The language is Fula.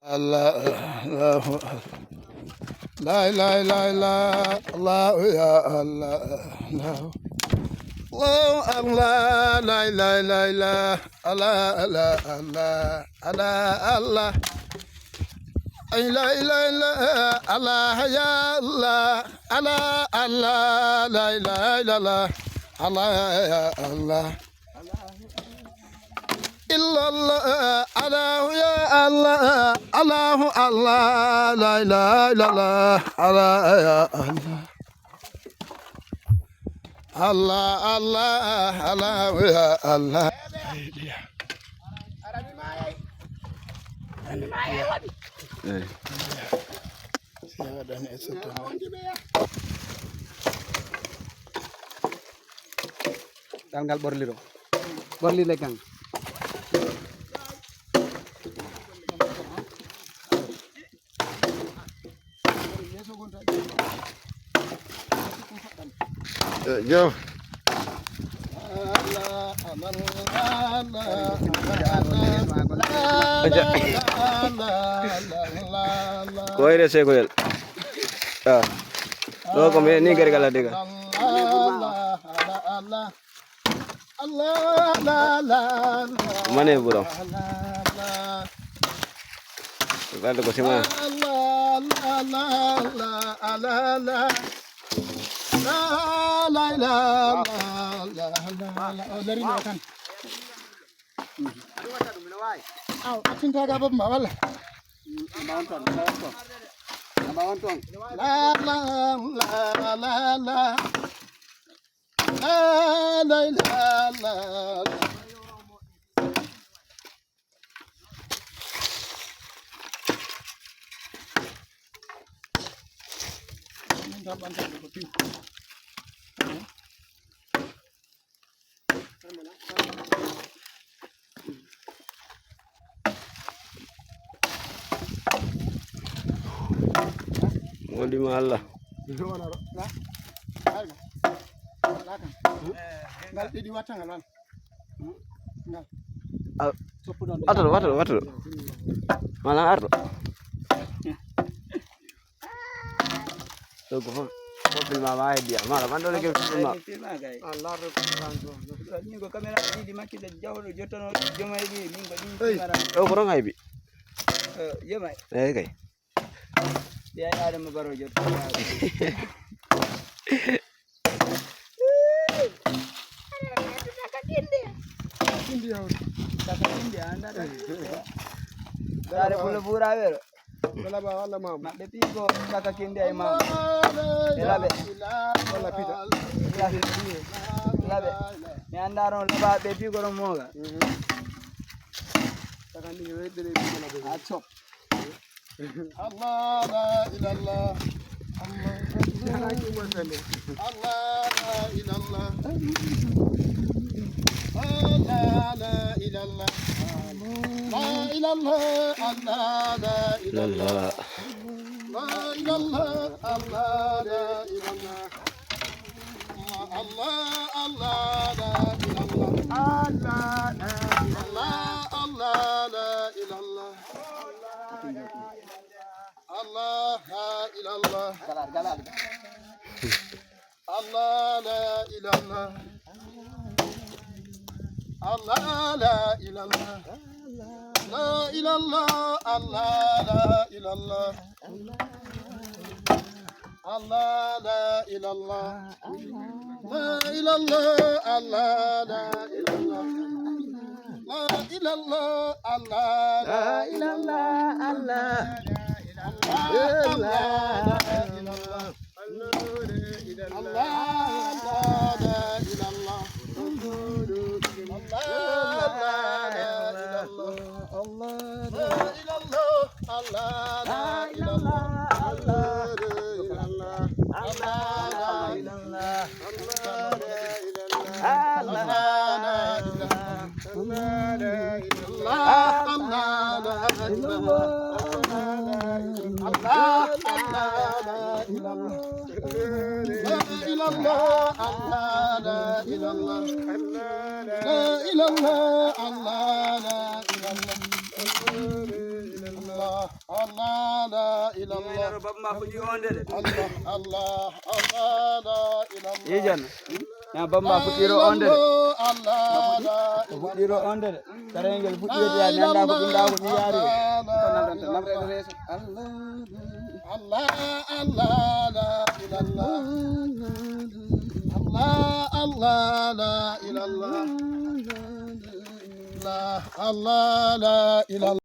Allah, Allah, la ilaha illallah, Allah, ya Allah, Allah, Allah, la ilaha illallah, Allah, Allah, Allah, Allah, Allah, la ilaha illallah, Allah, ya Allah, Allah, Allah, la ilaha illallah, Allah, ya Allah. Illallah, Allah ya Allah, Allah Allah, la ilaha illallah, Allah ya Allah, Allah Allah, Allah ya Allah. Tanggal borli le kang. Yo. कोई रे से कोयल लोग में नहीं करेगा लड़ेगा मने बुरा बाल को सिमा mau di mana? Water. Mana air? Tuh gua film apa dia? Malah mana lagi film? Ni ko kamera di makita jawro jotono jomay bi min ko di kamera. Oh kurang aja bi? Jomay. Kay. Dia ada mo baro jot. Dari pulau pura ver. Wala ba wala ma. Mak de pigo kaka kindi ay ma. Elabe. Wala pita. Elabe. Ni andaro laba de pigo ro moga. Takandi wedere wala be. Achop. Allah la ilallah. Allah la ilallah. Allah la ilallah. Allah la ilallah. La ilallah. Allah la ilallah. La ilallah. Allah la ilallah. Allah la ilallah. Allah la ilallah. Allah la ilallah. Galar. Allah la ilallah. Allah la ilallah. La ilallah. Allah la ilallah. Allah la ilallah. La ilallah. Allah la ilallah. La ilallah. Allah la ilallah. Allah. Allah la ilallah. babma fuɗi onde de Allah Allah Allah la ilallah. yejana na babma fuɗiro onde de Allah la fuɗiro onde de karengel fuɗirde ya nanda ko ɗum ɗa ko ɗum yaari Allah Allah la ilallah. Allah Allah la ilallah. Allah la ilallah.